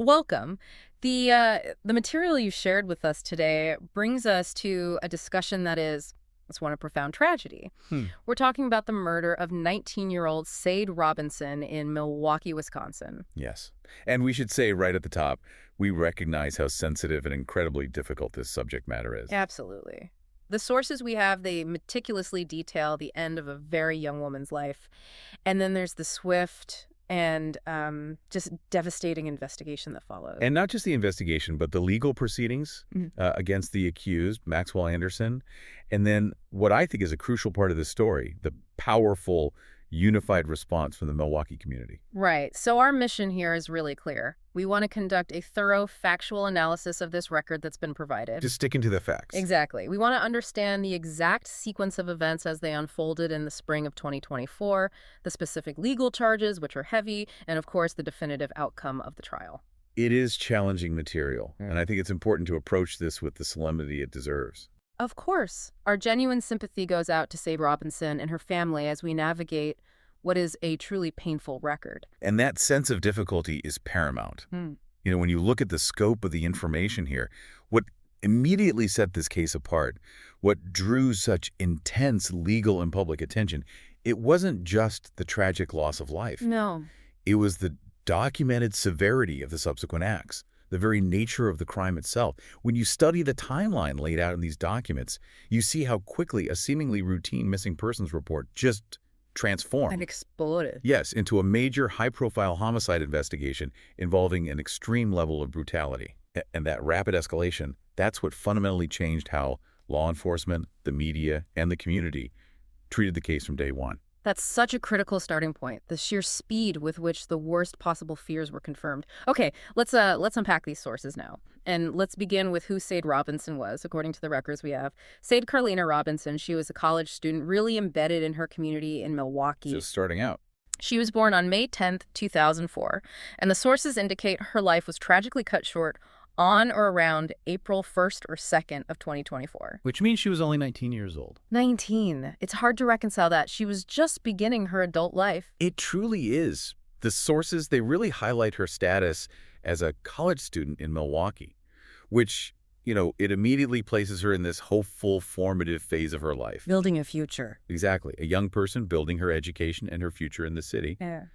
Welcome. The material you shared with us today brings us to a discussion that is, it's one of profound tragedy. Hmm. We're talking about the murder of 19-year-old Sade Robinson in Milwaukee, Wisconsin. Yes. And we should say right at the top, we recognize how sensitive and incredibly difficult this subject matter is. Absolutely. The sources we have, they meticulously detail the end of a very young woman's life. And then there's the swift and just devastating investigation that followed. And not just the investigation, but the legal proceedings Mhm. against the accused, Maxwell Anderson. And then what I think is a crucial part of this story, the powerful, unified response from the Milwaukee community. Right. So our mission here is really clear. We want to conduct a thorough factual analysis of this record that's been provided. Just sticking to the facts. Exactly. We want to understand the exact sequence of events as they unfolded in the spring of 2024, the specific legal charges, which are heavy, and of course, the definitive outcome of the trial. It is challenging material, and I think it's important to approach this with the solemnity it deserves. Of course, our genuine sympathy goes out to Sade Robinson and her family as we navigate what is a truly painful record. And that sense of difficulty is paramount. Hmm. You know, when you look at the scope of the information here, what immediately set this case apart, what drew such intense legal and public attention, it wasn't just the tragic loss of life. No. It was the documented severity of the subsequent acts, the very nature of the crime itself. When you study the timeline laid out in these documents, you see how quickly a seemingly routine missing persons report just transformed. And exploded. Yes, into a major high-profile homicide investigation involving an extreme level of brutality. And that rapid escalation, that's what fundamentally changed how law enforcement, the media, and the community treated the case from day one. That's such a critical starting point, the sheer speed with which the worst possible fears were confirmed. Okay, let's unpack these sources now. And let's begin with who Sade Robinson was, according to the records we have. Sade Carlina Robinson, she was a college student really embedded in her community in Milwaukee. Just starting out. She was born on May 10th, 2004, and the sources indicate her life was tragically cut short on or around April 1st or 2nd of 2024. Which means she was only 19 years old. 19. It's hard to reconcile that. She was just beginning her adult life. It truly is. The sources, they really highlight her status as a college student in Milwaukee, which, you know, it immediately places her in this hopeful, formative phase of her life. Building a future. Exactly. A young person building her education and her future in the city. Yeah.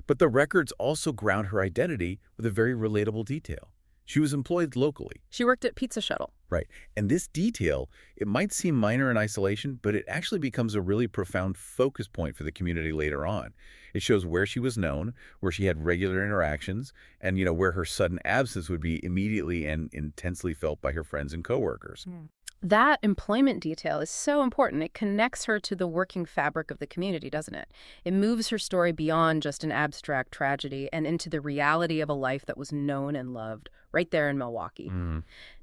But the records also ground her identity with a very relatable detail. She was employed locally. She worked at Pizza Shuttle. Right. And this detail, it might seem minor in isolation, but it actually becomes a really profound focus point for the community later on. It shows where she was known, where she had regular interactions, and, you know, where her sudden absence would be immediately and intensely felt by her friends and coworkers. That employment detail is so important. It connects her to the working fabric of the community, doesn't it? It moves her story beyond just an abstract tragedy and into the reality of a life that was known and loved right there in Milwaukee.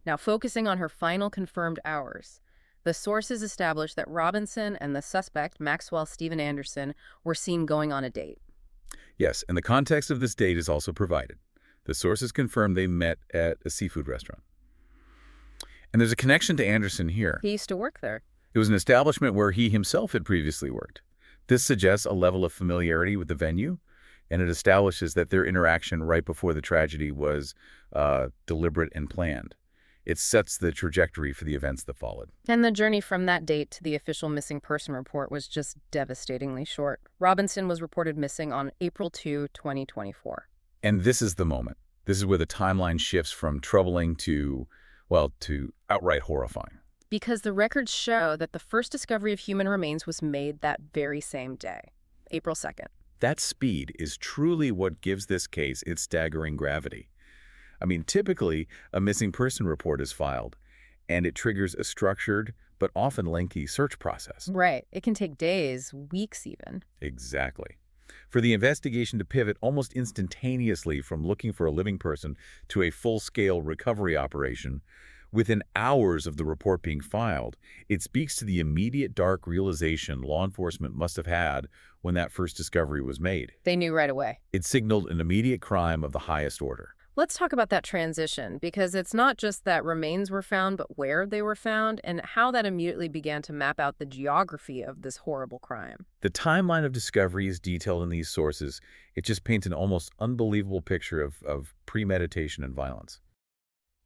Now, focusing on her final confirmed hours, the sources established that Robinson and the suspect, Maxwell Stephen Anderson, were seen going on a date. Yes, and the context of this date is also provided. The sources confirm they met at a seafood restaurant. And there's a connection to Anderson here. He used to work there. It was an establishment where he himself had previously worked. This suggests a level of familiarity with the venue, and it establishes that their interaction right before the tragedy was deliberate and planned. It sets the trajectory for the events that followed. And the journey from that date to the official missing person report was just devastatingly short. Robinson was reported missing on April 2, 2024. And this is the moment. This is where the timeline shifts from troubling to, well, to outright horrifying. Because the records show that the first discovery of human remains was made that very same day, April 2nd. That speed is truly what gives this case its staggering gravity. I mean, typically, a missing person report is filed, and it triggers a structured but often lengthy search process. Right. It can take days, weeks even. Exactly. For the investigation to pivot almost instantaneously from looking for a living person to a full-scale recovery operation, within hours of the report being filed, it speaks to the immediate dark realization law enforcement must have had when that first discovery was made. They knew right away. It signaled an immediate crime of the highest order. Let's talk about that transition, because it's not just that remains were found, but where they were found and how that immediately began to map out the geography of this horrible crime. The timeline of discovery is detailed in these sources. It just paints an almost unbelievable picture of premeditation and violence.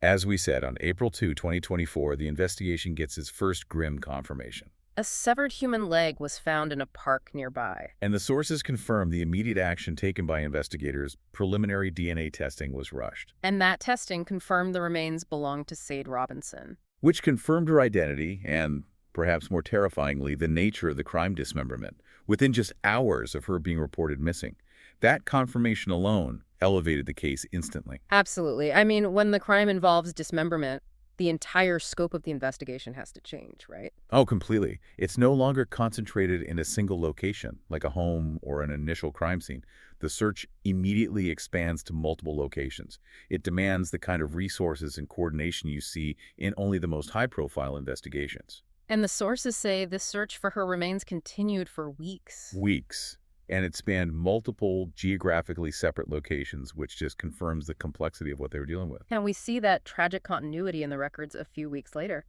As we said, on April 2, 2024, the investigation gets its first grim confirmation. A severed human leg was found in a park nearby. And the sources confirm the immediate action taken by investigators. Preliminary DNA testing was rushed, And that testing confirmed the remains belonged to Sade Robinson. which confirmed her identity and, perhaps more terrifyingly, the nature of the crime dismemberment, within just hours of her being reported missing. That confirmation alone elevated the case instantly. Absolutely. I mean, when the crime involves dismemberment, the entire scope of the investigation has to change, right? Oh, completely. It's no longer concentrated in a single location, like a home or an initial crime scene. The search immediately expands to multiple locations. It demands the kind of resources and coordination you see in only the most high-profile investigations. And the sources say this search for her remains continued for weeks. Weeks. And it spanned multiple geographically separate locations, which just confirms the complexity of what they were dealing with. And we see that tragic continuity in the records a few weeks later.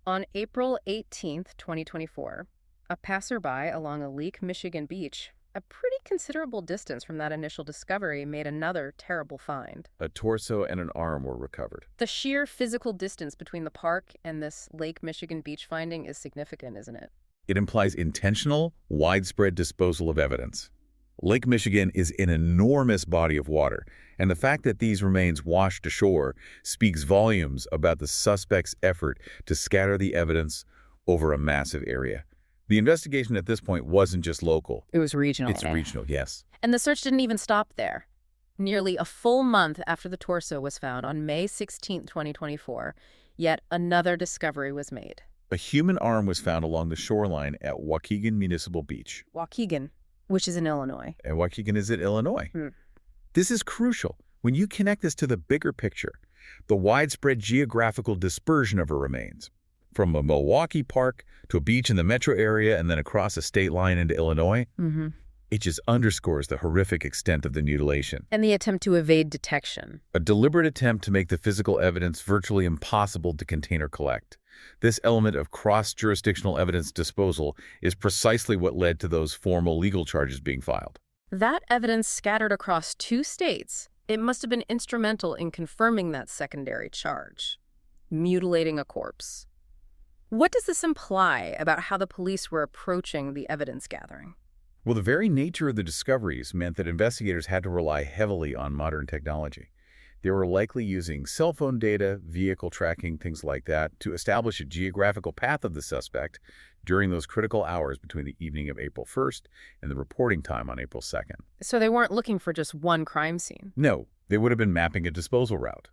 On April 18th, 2024, a passerby along a Lake Michigan beach, a pretty considerable distance from that initial discovery, made another terrible find. A torso and an arm were recovered. The sheer physical distance between the park and this Lake Michigan beach finding is significant, isn't it? It implies intentional, widespread disposal of evidence. Lake Michigan is an enormous body of water, and the fact that these remains washed ashore speaks volumes about the suspect's effort to scatter the evidence over a massive area. The investigation at this point wasn't just local. It was regional. It's regional, yes. And the search didn't even stop there. Nearly a full month after the torso was found on May 16, 2024, yet another discovery was made. A human arm was found along the shoreline at Waukegan Municipal Beach. Waukegan, which is in Illinois. And Waukegan is in Illinois. This is crucial. When you connect this to the bigger picture, the widespread geographical dispersion of her remains, from a Milwaukee park to a beach in the metro area and then across a state line into Illinois, it just underscores the horrific extent of the mutilation. And the attempt to evade detection. A deliberate attempt to make the physical evidence virtually impossible to contain or collect. This element of cross-jurisdictional evidence disposal is precisely what led to those formal legal charges being filed. That evidence scattered across 2 states, it must have been instrumental in confirming that secondary charge, mutilating a corpse. What does this imply about how the police were approaching the evidence gathering? Well, the very nature of the discoveries meant that investigators had to rely heavily on modern technology. They were likely using cell phone data, vehicle tracking, things like that, to establish a geographical path of the suspect during those critical hours between the evening of April 1st and the reporting time on April 2nd. So they weren't looking for just one crime scene. No, they would have been mapping a disposal route.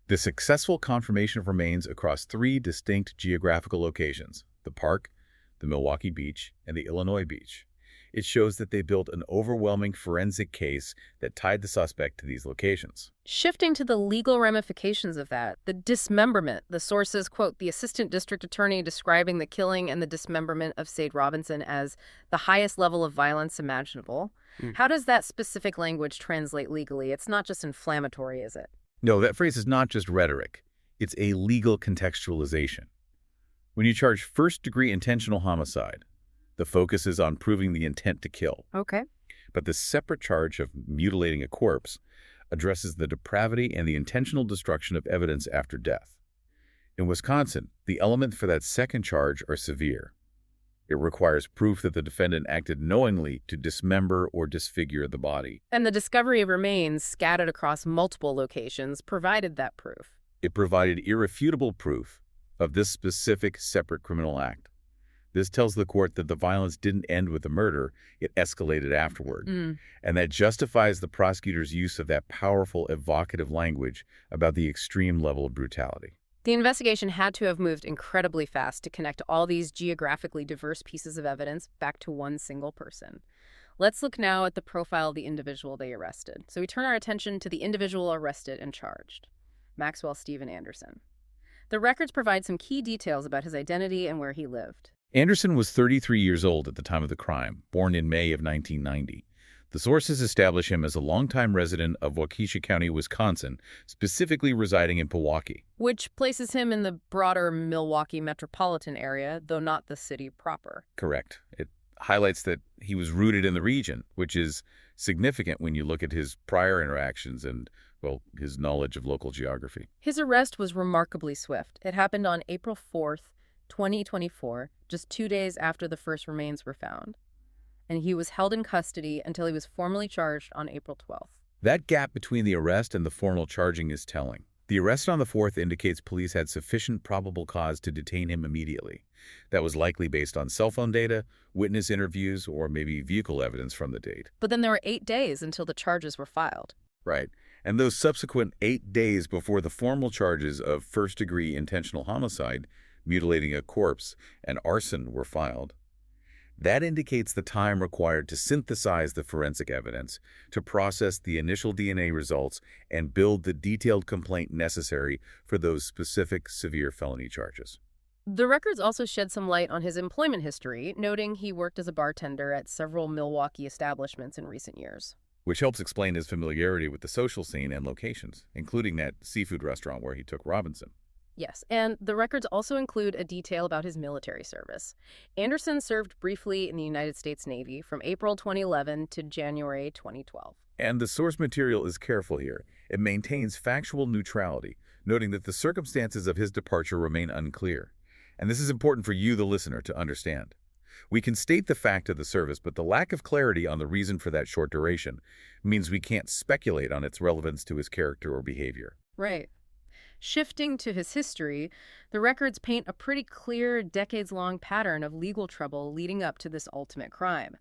The successful confirmation of remains across 3 distinct geographical locations, the park, the Milwaukee beach, and the Illinois beach. It shows that they built an overwhelming forensic case that tied the suspect to these locations. Shifting to the legal ramifications of that, the dismemberment, the sources quote the assistant district attorney describing the killing and the dismemberment of Sade Robinson as the highest level of violence imaginable. How does that specific language translate legally? It's not just inflammatory, is it? No, that phrase is not just rhetoric. It's a legal contextualization. When you charge first-degree intentional homicide, the focus is on proving the intent to kill. Okay. But the separate charge of mutilating a corpse addresses the depravity and the intentional destruction of evidence after death. In Wisconsin, the elements for that second charge are severe. It requires proof that the defendant acted knowingly to dismember or disfigure the body. And the discovery of remains scattered across multiple locations provided that proof. It provided irrefutable proof of this specific separate criminal act. This tells the court that the violence didn't end with the murder, it escalated afterward. And that justifies the prosecutor's use of that powerful, evocative language about the extreme level of brutality. The investigation had to have moved incredibly fast to connect all these geographically diverse pieces of evidence back to one single person. Let's look now at the profile of the individual they arrested. So we turn our attention to the individual arrested and charged, Maxwell Stephen Anderson. The records provide some key details about his identity and where he lived. Anderson was 33 years old at the time of the crime, born in May of 1990. The sources establish him as a longtime resident of Waukesha County, Wisconsin, specifically residing in Pewaukee. Which places him in the broader Milwaukee metropolitan area, though not the city proper. Correct. It highlights that he was rooted in the region, which is significant when you look at his prior interactions and, well, his knowledge of local geography. His arrest was remarkably swift. It happened on April 4th, 2024, just 2 days after the first remains were found. And he was held in custody until he was formally charged on April 12th. That gap between the arrest and the formal charging is telling. The arrest on the 4th indicates police had sufficient probable cause to detain him immediately. That was likely based on cell phone data, witness interviews, or maybe vehicle evidence from the date. But then there were 8 days until the charges were filed. Right. And those subsequent 8 days before the formal charges of first-degree intentional homicide, mutilating a corpse, and arson were filed. That indicates the time required to synthesize the forensic evidence, to process the initial DNA results, and build the detailed complaint necessary for those specific severe felony charges. The records also shed some light on his employment history, noting he worked as a bartender at several Milwaukee establishments in recent years. Which helps explain his familiarity with the social scene and locations, including that seafood restaurant where he took Robinson. Yes, and the records also include a detail about his military service. Anderson served briefly in the United States Navy from April 2011 to January 2012. And the source material is careful here. It maintains factual neutrality, noting that the circumstances of his departure remain unclear. And this is important for you, the listener, to understand. We can state the fact of the service, but the lack of clarity on the reason for that short duration means we can't speculate on its relevance to his character or behavior. Right. Shifting to his history, the records paint a pretty clear, decades-long pattern of legal trouble leading up to this ultimate crime.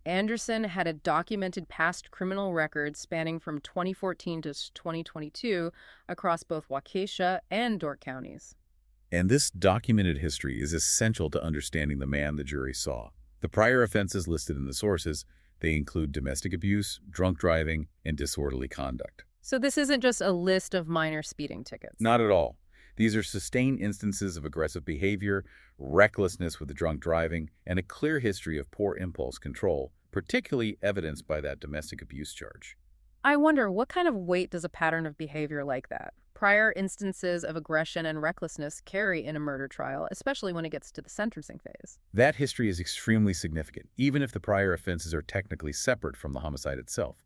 Anderson had a documented past criminal record spanning from 2014 to 2022 across both Waukesha and Dork counties. And this documented history is essential to understanding the man the jury saw. The prior offenses listed in the sources, they include domestic abuse, drunk driving, and disorderly conduct. So this isn't just a list of minor speeding tickets. Not at all. These are sustained instances of aggressive behavior, recklessness with the drunk driving, and a clear history of poor impulse control, particularly evidenced by that domestic abuse charge. I wonder, what kind of weight does a pattern of behavior like that? Prior instances of aggression and recklessness carry in a murder trial, especially when it gets to the sentencing phase. That history is extremely significant, even if the prior offenses are technically separate from the homicide itself.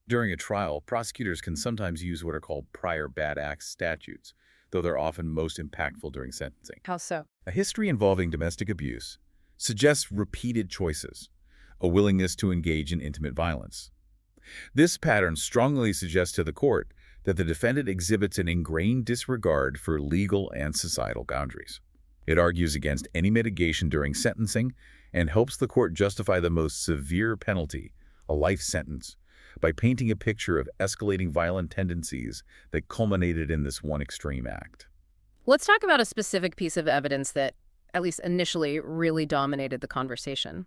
During a trial, prosecutors can sometimes use what are called prior bad acts statutes, though they're often most impactful during sentencing. How so? A history involving domestic abuse suggests repeated choices, a willingness to engage in intimate violence. This pattern strongly suggests to the court that the defendant exhibits an ingrained disregard for legal and societal boundaries. It argues against any mitigation during sentencing and helps the court justify the most severe penalty, a life sentence, by painting a picture of escalating violent tendencies that culminated in this one extreme act. Let's talk about a specific piece of evidence that, at least initially, really dominated the conversation.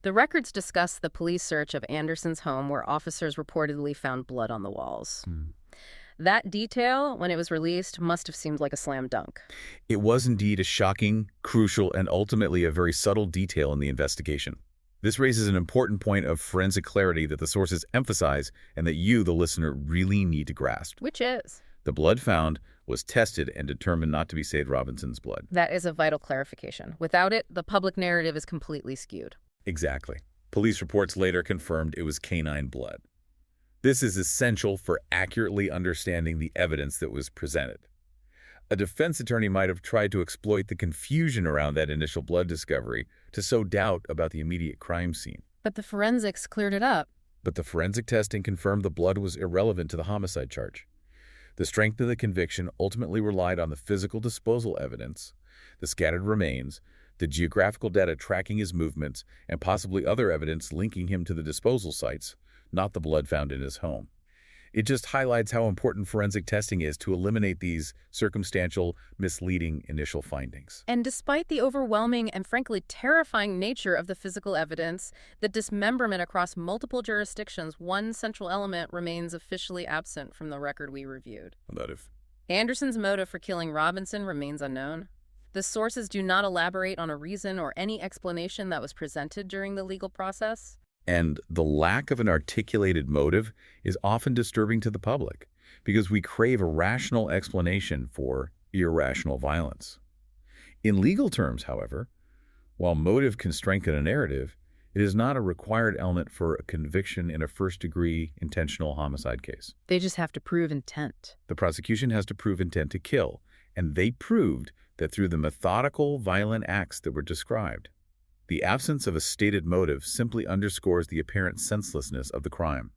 The records discuss the police search of Anderson's home where officers reportedly found blood on the walls. That detail, when it was released, must have seemed like a slam dunk. It was indeed a shocking, crucial, and ultimately a very subtle detail in the investigation. This raises an important point of forensic clarity that the sources emphasize and that you, the listener, really need to grasp. Which is? The blood found was tested and determined not to be Sade Robinson's blood. That is a vital clarification. Without it, the public narrative is completely skewed. Exactly. Police reports later confirmed it was canine blood. This is essential for accurately understanding the evidence that was presented. A defense attorney might have tried to exploit the confusion around that initial blood discovery to sow doubt about the immediate crime scene. But the forensics cleared it up. But the forensic testing confirmed the blood was irrelevant to the homicide charge. The strength of the conviction ultimately relied on the physical disposal evidence, the scattered remains, the geographical data tracking his movements, and possibly other evidence linking him to the disposal sites, not the blood found in his home. It just highlights how important forensic testing is to eliminate these circumstantial, misleading initial findings. And despite the overwhelming and frankly terrifying nature of the physical evidence, the dismemberment across multiple jurisdictions, one central element remains officially absent from the record we reviewed. Motive. Anderson's motive for killing Robinson remains unknown. The sources do not elaborate on a reason or any explanation that was presented during the legal process. And the lack of an articulated motive is often disturbing to the public because we crave a rational explanation for irrational violence. In legal terms, however, while motive can strengthen a narrative, it is not a required element for a conviction in a first-degree intentional homicide case. They just have to prove intent. The prosecution has to prove intent to kill, and they proved that through the methodical, violent acts that were described. The absence of a stated motive simply underscores the apparent senselessness of the crime.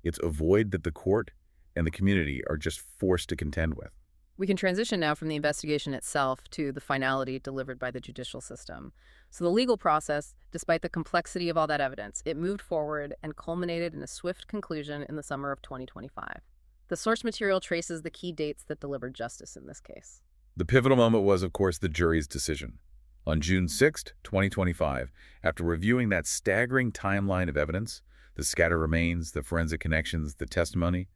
It's a void that the court and the community are just forced to contend with. We can transition now from the investigation itself to the finality delivered by the judicial system. So the legal process, despite the complexity of all that evidence, it moved forward and culminated in a swift conclusion in the summer of 2025. The source material traces the key dates that delivered justice in this case. The pivotal moment was, of course, the jury's decision. On June 6, 2025, after reviewing that staggering timeline of evidence, the scattered remains, the forensic connections, the testimony,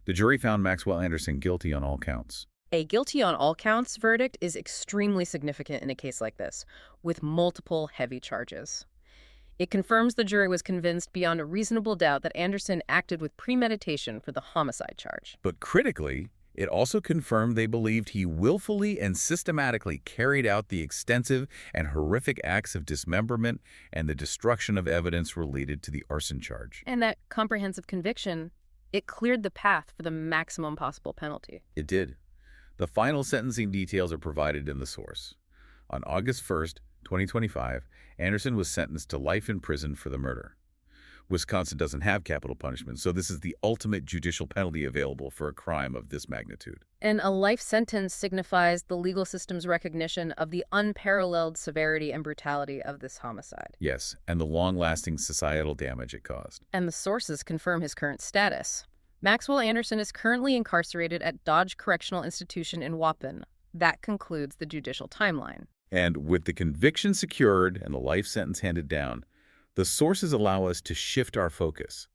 the jury found Maxwell Anderson guilty on all counts. A guilty on all counts verdict is extremely significant in a case like this, with multiple heavy charges. It confirms the jury was convinced beyond a reasonable doubt that Anderson acted with premeditation for the homicide charge. But critically, it also confirmed they believed he willfully and systematically carried out the extensive and horrific acts of dismemberment and the destruction of evidence related to the arson charge. And that comprehensive conviction, it cleared the path for the maximum possible penalty. It did. The final sentencing details are provided in the source. On August 1st, 2025, Anderson was sentenced to life in prison for the murder. Wisconsin doesn't have capital punishment, so this is the ultimate judicial penalty available for a crime of this magnitude. And a life sentence signifies the legal system's recognition of the unparalleled severity and brutality of this homicide. Yes, and the long-lasting societal damage it caused. And the sources confirm his current status. Maxwell Anderson is currently incarcerated at Dodge Correctional Institution in Waupun. That concludes the judicial timeline. And with the conviction secured and the life sentence handed down, the sources allow us to shift our focus.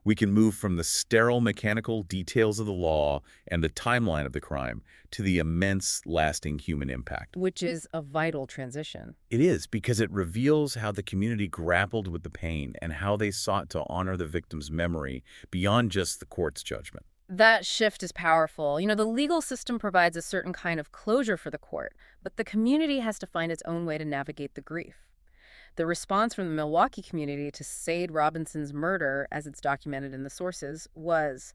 We can move from the sterile mechanical details of the law and the timeline of the crime to the immense, lasting human impact. Which is a vital transition. It is, because it reveals how the community grappled with the pain and how they sought to honor the victim's memory beyond just the court's judgment. That shift is powerful. The legal system provides a certain kind of closure for the court, but the community has to find its own way to navigate the grief. The response from the Milwaukee community to Sade Robinson's murder, as it's documented in the sources, was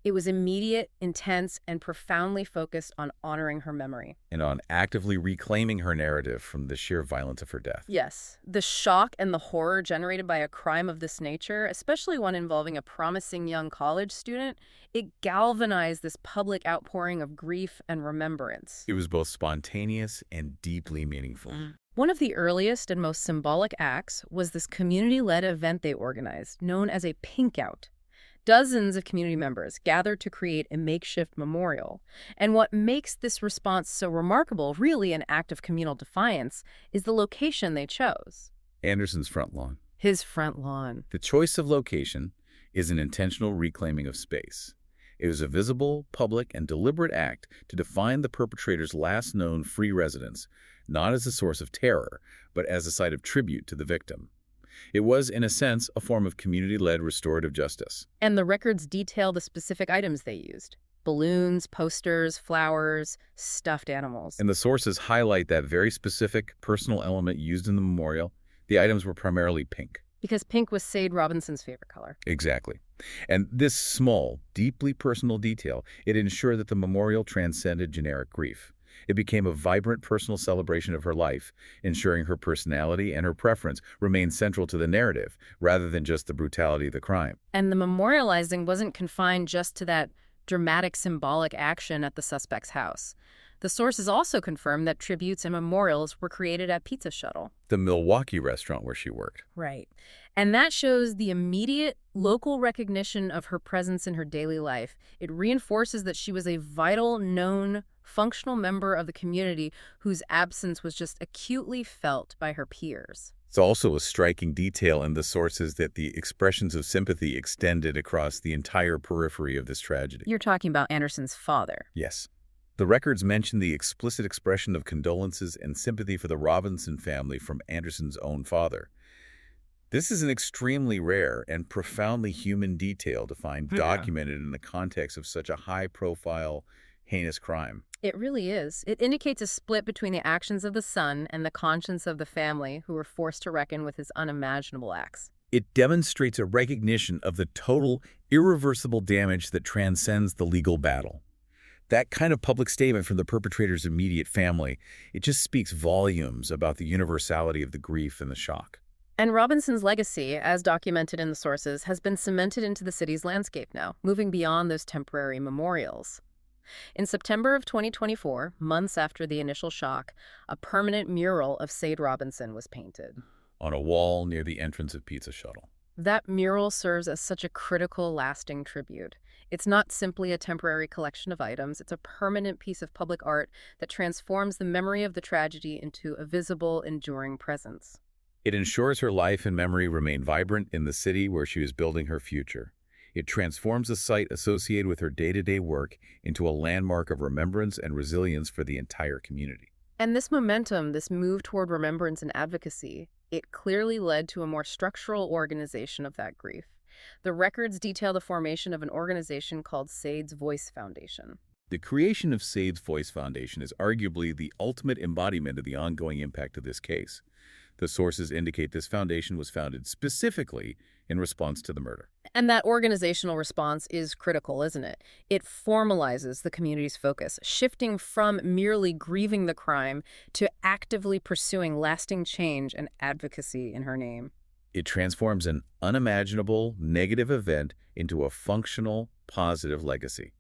immediate, intense, and profoundly focused on honoring her memory. And on actively reclaiming her narrative from the sheer violence of her death. Yes, the shock and the horror generated by a crime of this nature, especially one involving a promising young college student, it galvanized this public outpouring of grief and remembrance. It was both spontaneous and deeply meaningful. One of the earliest and most symbolic acts was this community-led event they organized, known as a pink out. Dozens of community members gathered to create a makeshift memorial. And what makes this response so remarkable, really an act of communal defiance, is the location they chose. Anderson's front lawn. His front lawn. The choice of location is an intentional reclaiming of space. It was a visible, public, and deliberate act to define the perpetrator's last known free residence, not as a source of terror, but as a site of tribute to the victim. It was, in a sense, a form of community-led restorative justice. And the records detail the specific items they used. Balloons, posters, flowers, stuffed animals. And the sources highlight that very specific, personal element used in the memorial. The items were primarily pink. Because pink was Sade Robinson's favorite color. Exactly. And this small, deeply personal detail, it ensured that the memorial transcended generic grief. It became a vibrant personal celebration of her life, ensuring her personality and her preference remained central to the narrative, rather than just the brutality of the crime. And the memorializing wasn't confined just to that dramatic symbolic action at the suspect's house. The sources also confirmed that tributes and memorials were created at Pizza Shuttle, the Milwaukee restaurant where she worked. Right. And that shows the immediate local recognition of her presence in her daily life. It reinforces that she was a vital, known, functional member of the community whose absence was just acutely felt by her peers. It's also a striking detail in the sources that the expressions of sympathy extended across the entire periphery of this tragedy. You're talking about Anderson's father. Yes. The records mention the explicit expression of condolences and sympathy for the Robinson family from Anderson's own father. This is an extremely rare and profoundly human detail to find Yeah. documented in the context of such a high-profile, heinous crime. It really is. It indicates a split between the actions of the son and the conscience of the family who were forced to reckon with his unimaginable acts. It demonstrates a recognition of the total, irreversible damage that transcends the legal battle. That kind of public statement from the perpetrator's immediate family, it just speaks volumes about the universality of the grief and the shock. And Robinson's legacy, as documented in the sources, has been cemented into the city's landscape now, moving beyond those temporary memorials. In September of 2024, months after the initial shock, a permanent mural of Sade Robinson was painted. On a wall near the entrance of Pizza Shuttle. That mural serves as such a critical, lasting tribute. It's not simply a temporary collection of items, it's a permanent piece of public art that transforms the memory of the tragedy into a visible, enduring presence. It ensures her life and memory remain vibrant in the city where she is building her future. It transforms a site associated with her day-to-day work into a landmark of remembrance and resilience for the entire community. And this momentum, this move toward remembrance and advocacy, it clearly led to a more structural organization of that grief. The records detail the formation of an organization called Sade's Voice Foundation. The creation of Sade's Voice Foundation is arguably the ultimate embodiment of the ongoing impact of this case. The sources indicate this foundation was founded specifically in response to the murder. And that organizational response is critical, isn't it? It formalizes the community's focus, shifting from merely grieving the crime to actively pursuing lasting change and advocacy in her name. It transforms an unimaginable negative event into a functional, positive legacy,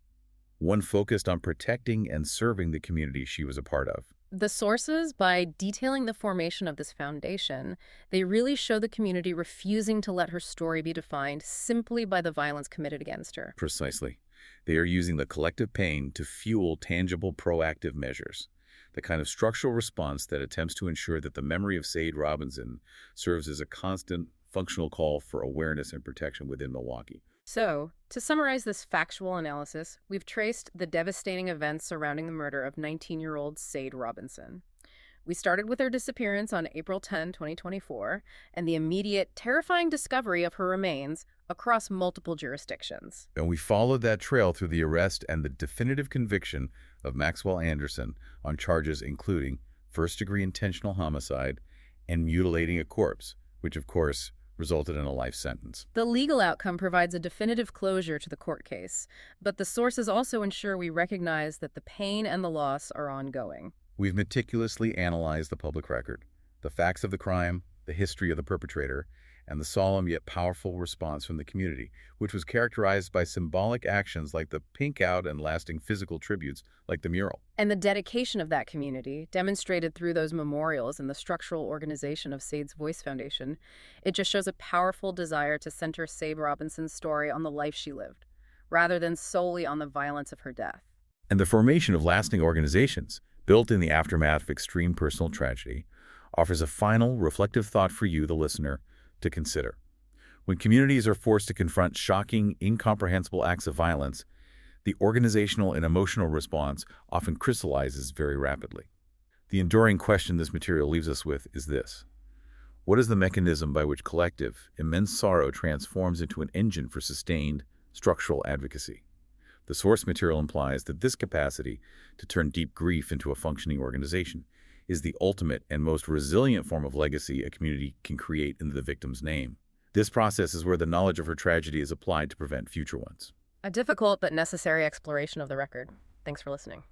one focused on protecting and serving the community she was a part of. The sources, by detailing the formation of this foundation, they really show the community refusing to let her story be defined simply by the violence committed against her. Precisely. They are using the collective pain to fuel tangible, proactive measures, the kind of structural response that attempts to ensure that the memory of Sade Robinson serves as a constant, functional call for awareness and protection within Milwaukee. So, to summarize this factual analysis, we've traced the devastating events surrounding the murder of 19-year-old Sade Robinson. We started with her disappearance on April 10, 2024, and the immediate, terrifying discovery of her remains across multiple jurisdictions. And we followed that trail through the arrest and the definitive conviction of Maxwell Anderson on charges including first-degree intentional homicide and mutilating a corpse, which, of course, resulted in a life sentence. The legal outcome provides a definitive closure to the court case, but the sources also ensure we recognize that the pain and the loss are ongoing. We've meticulously analyzed the public record, the facts of the crime, the history of the perpetrator, and the solemn yet powerful response from the community, which was characterized by symbolic actions like the pink-out and lasting physical tributes like the mural. And the dedication of that community, demonstrated through those memorials and the structural organization of Sade's Voice Foundation, it just shows a powerful desire to center Sade Robinson's story on the life she lived, rather than solely on the violence of her death. And the formation of lasting organizations, built in the aftermath of extreme personal tragedy, offers a final, reflective thought for you, the listener, to consider. When communities are forced to confront shocking, incomprehensible acts of violence, the organizational and emotional response often crystallizes very rapidly. The enduring question this material leaves us with is this: what is the mechanism by which collective, immense sorrow transforms into an engine for sustained, structural advocacy? The source material implies that this capacity to turn deep grief into a functioning organization is the ultimate and most resilient form of legacy a community can create in the victim's name. This process is where the knowledge of her tragedy is applied to prevent future ones. A difficult but necessary exploration of the record. Thanks for listening.